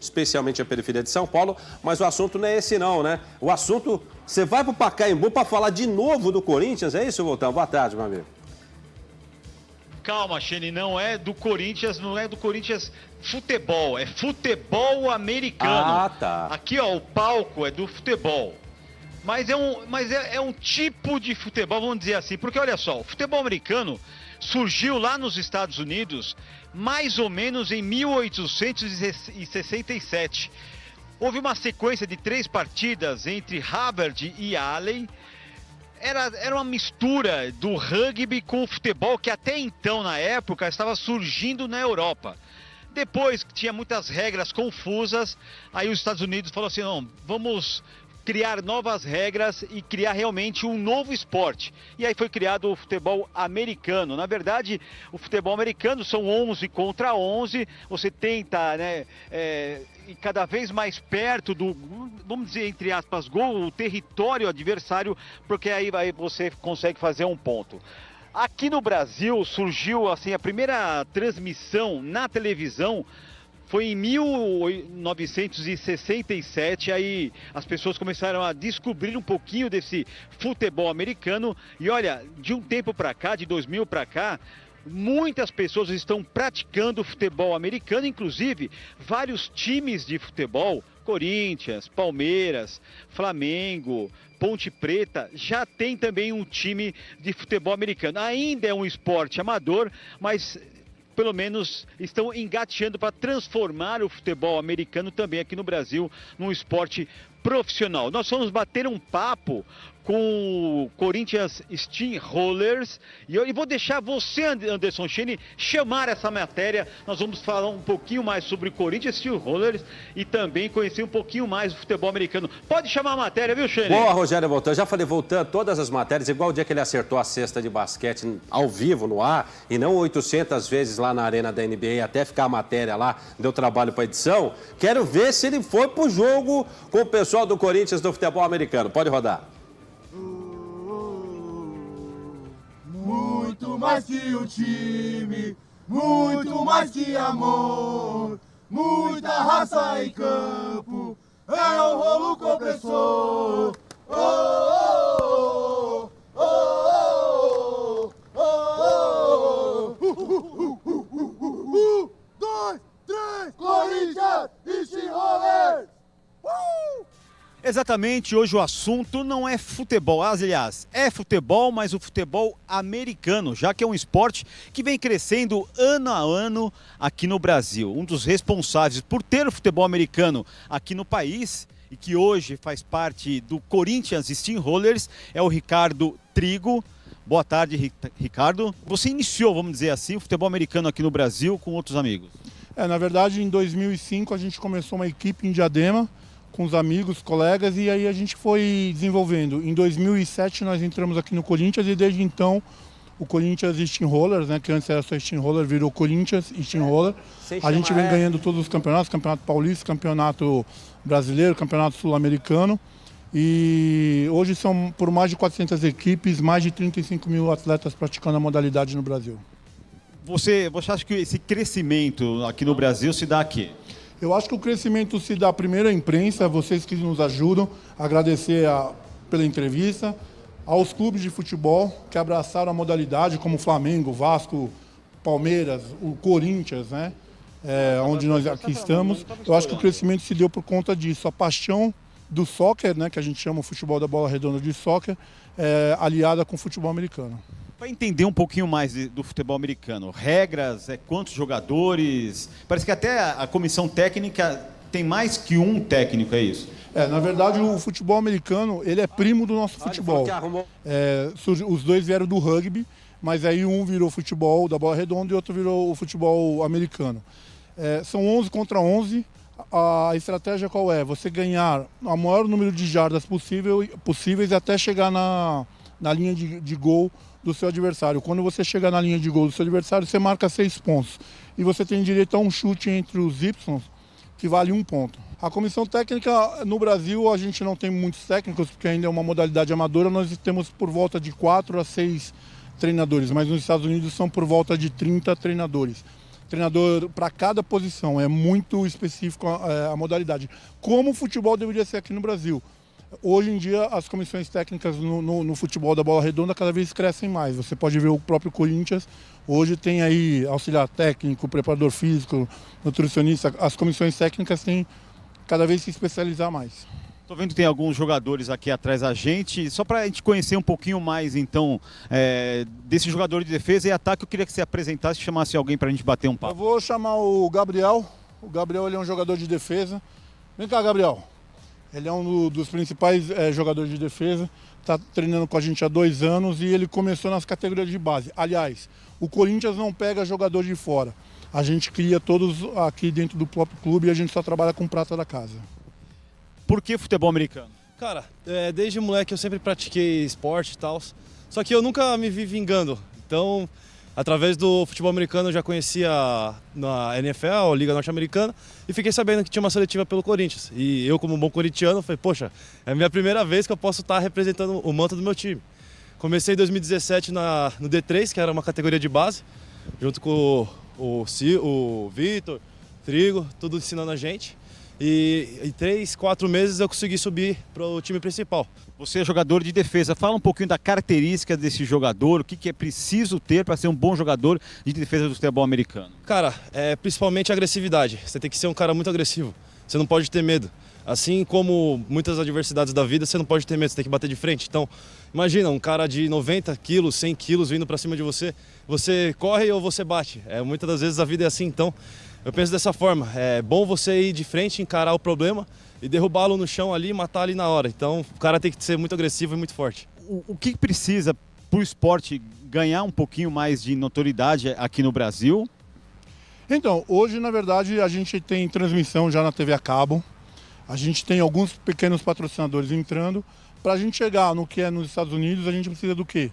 especialmente a periferia de São Paulo, mas o assunto não é esse não, né? O assunto, você vai para o Pacaembu para falar de novo do Corinthians, é isso, Voltão? Boa tarde, meu amigo. Calma, Xeni, não é do Corinthians futebol, é futebol americano. Ah, tá. Aqui, ó, o palco é do futebol. Mas é um tipo de futebol, vamos dizer assim, porque olha só, o futebol americano surgiu lá nos Estados Unidos mais ou menos em 1867. Houve uma sequência de 3 partidas entre Harvard e Yale. Era uma mistura do rugby com o futebol que até então, na época, estava surgindo na Europa. Depois que tinha muitas regras confusas, aí os Estados Unidos falaram assim, não, vamos criar novas regras e criar realmente um novo esporte. E aí foi criado o futebol americano. Na verdade, o futebol americano são 11 contra 11. Você tenta, né, ir cada vez mais perto do, vamos dizer, entre aspas, gol, o território adversário, porque aí você consegue fazer um ponto. Aqui no Brasil surgiu assim a primeira transmissão na televisão. Foi em 1967, aí as pessoas começaram a descobrir um pouquinho desse futebol americano. E olha, de um tempo para cá, de 2000 para cá, muitas pessoas estão praticando futebol americano, inclusive vários times de futebol, Corinthians, Palmeiras, Flamengo, Ponte Preta, já tem também um time de futebol americano. Ainda é um esporte amador, mas pelo menos estão engateando para transformar o futebol americano também aqui no Brasil num esporte profissional. Nós vamos bater um papo com o Corinthians Steamrollers e vou deixar você, Anderson Chene, chamar essa matéria. Nós vamos falar um pouquinho mais sobre o Corinthians Steamrollers e também conhecer um pouquinho mais do futebol americano. Pode chamar a matéria, viu, Chene? Boa, Rogério Voltão. Eu já falei, Voltão, todas as matérias, igual o dia que ele acertou a cesta de basquete ao vivo, no ar, e não 800 vezes lá na arena da NBA, até ficar a matéria lá, deu trabalho para edição. Quero ver se ele foi pro jogo com o pessoal do Corinthians do futebol americano. Pode rodar. Muito mais que o time, muito mais que amor, muita raça em campo, é um rolo compressor. Oh, oh, oh, oh, oh, oh. 2, 3, Corinthians e Steamrollers! Exatamente, hoje o assunto não é futebol, aliás, é futebol, mas o futebol americano, já que é um esporte que vem crescendo ano a ano aqui no Brasil. Um dos responsáveis por ter o futebol americano aqui no país e que hoje faz parte do Corinthians Steamrollers é o Ricardo Trigo. Boa tarde, Ricardo. Você iniciou, vamos dizer assim, o futebol americano aqui no Brasil com outros amigos? Na verdade, em 2005 a gente começou uma equipe em Diadema, com os amigos, colegas, e aí a gente foi desenvolvendo. Em 2007 nós entramos aqui no Corinthians e desde então o Corinthians Steamrollers, né, que antes era só Steamroller, virou Corinthians Steamroller. A gente vem ganhando todos os campeonatos, Campeonato Paulista, Campeonato Brasileiro, Campeonato Sul-Americano. E hoje são por mais de 400 equipes, mais de 35 mil atletas praticando a modalidade no Brasil. Você acha que esse crescimento aqui no Brasil se dá aqui? Eu acho que o crescimento se dá primeiro à imprensa, vocês que nos ajudam, agradecer pela entrevista, aos clubes de futebol que abraçaram a modalidade, como Flamengo, Vasco, Palmeiras, o Corinthians, né? Onde nós aqui estamos. Eu acho que o crescimento se deu por conta disso. A paixão do soccer, né, que a gente chama o futebol da bola redonda de soccer, aliada com o futebol americano. Para entender um pouquinho mais do futebol americano, regras, quantos jogadores, parece que até a comissão técnica tem mais que um técnico, é isso? Na verdade o futebol americano, ele é primo do nosso futebol. Os dois vieram do rugby, mas aí um virou futebol da bola redonda e outro virou o futebol americano. São 11 contra 11, a estratégia qual é? Você ganhar o maior número de jardas possíveis até chegar na linha de gol do seu adversário. Quando você chegar na linha de gol do seu adversário, você marca 6 pontos. E você tem direito a um chute entre os Y, que vale 1 ponto. A comissão técnica, no Brasil, a gente não tem muitos técnicos, porque ainda é uma modalidade amadora, nós temos por volta de 4 a 6 treinadores, mas nos Estados Unidos são por volta de 30 treinadores. treinador para cada posição, é muito específico a modalidade. Como o futebol deveria ser aqui no Brasil. Hoje em dia, as comissões técnicas no futebol da bola redonda cada vez crescem mais. Você pode ver o próprio Corinthians, hoje tem aí auxiliar técnico, preparador físico, nutricionista. As comissões técnicas têm cada vez se especializar mais. Estou vendo que tem alguns jogadores aqui atrás da gente. Só para a gente conhecer um pouquinho mais, então, desse jogador de defesa e ataque, eu queria que você apresentasse e chamasse alguém para a gente bater um papo. Eu vou chamar o Gabriel. O Gabriel, ele é um jogador de defesa. Vem cá, Gabriel. Ele é um dos principais jogadores de defesa, está treinando com a gente há 2 anos e ele começou nas categorias de base. Aliás, o Corinthians não pega jogador de fora. A gente cria todos aqui dentro do próprio clube e a gente só trabalha com prata da casa. Por que futebol americano? Cara, desde moleque eu sempre pratiquei esporte e tal, só que eu nunca me vi vingando. Então, através do futebol americano eu já conhecia na NFL, Liga Norte-Americana, e fiquei sabendo que tinha uma seletiva pelo Corinthians. E eu, como um bom corintiano, falei, poxa, é a minha primeira vez que eu posso estar representando o manto do meu time. Comecei em 2017 no D3, que era uma categoria de base, junto com o Vitor, Trigo, tudo ensinando a gente. E em 3, 4 meses eu consegui subir para o time principal. Você é jogador de defesa. Fala um pouquinho da característica desse jogador, o que é preciso ter para ser um bom jogador de defesa do futebol americano. Cara, principalmente a agressividade. Você tem que ser um cara muito agressivo. Você não pode ter medo. Assim como muitas adversidades da vida, você não pode ter medo, você tem que bater de frente. Então, imagina um cara de 90 quilos, 100 quilos vindo para cima de você. Você corre ou você bate. Muitas das vezes a vida é assim, então eu penso dessa forma. É bom você ir de frente, encarar o problema e derrubá-lo no chão ali e matar ali na hora. Então o cara tem que ser muito agressivo e muito forte. O que precisa para o esporte ganhar um pouquinho mais de notoriedade aqui no Brasil? Então, hoje na verdade a gente tem transmissão já na TV a cabo. A gente tem alguns pequenos patrocinadores entrando. Para a gente chegar no que é nos Estados Unidos, a gente precisa do quê?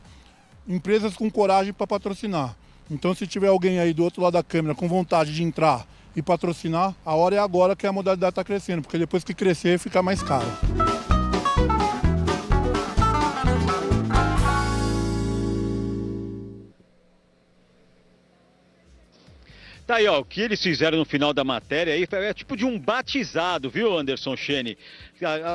Empresas com coragem para patrocinar. Então, se tiver alguém aí do outro lado da câmera com vontade de entrar e patrocinar, a hora é agora que a modalidade está crescendo, porque depois que crescer, fica mais caro. Tá aí, ó, o que eles fizeram no final da matéria aí é tipo de um batizado, viu, Anderson Chene?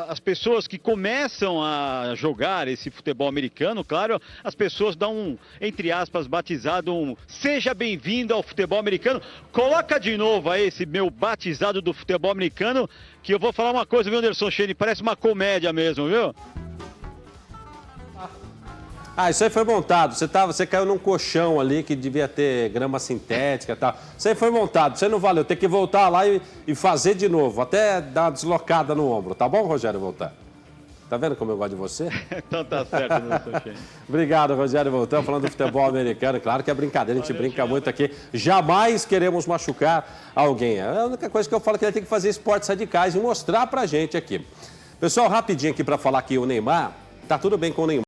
As pessoas que começam a jogar esse futebol americano, claro, as pessoas dão um, entre aspas, batizado, seja bem-vindo ao futebol americano. Coloca de novo aí esse meu batizado do futebol americano, que eu vou falar uma coisa, viu, Anderson Chene? Parece uma comédia mesmo, viu? Ah, isso aí foi montado. Você caiu num colchão ali que devia ter grama sintética e tal. Isso aí foi montado. Você não valeu. Tem que voltar lá e fazer de novo. Até dar uma deslocada no ombro. Tá bom, Rogério Voltan? Tá vendo como eu gosto de você? Então tá certo, Anderson Chene. Obrigado, Rogério Voltan, falando do futebol americano. Claro que é brincadeira, a gente brinca muito aqui. Jamais queremos machucar alguém. A única coisa que eu falo é que ele tem que fazer esportes radicais e mostrar pra gente aqui. Pessoal, rapidinho aqui pra falar que o Neymar, tá tudo bem com o Neymar.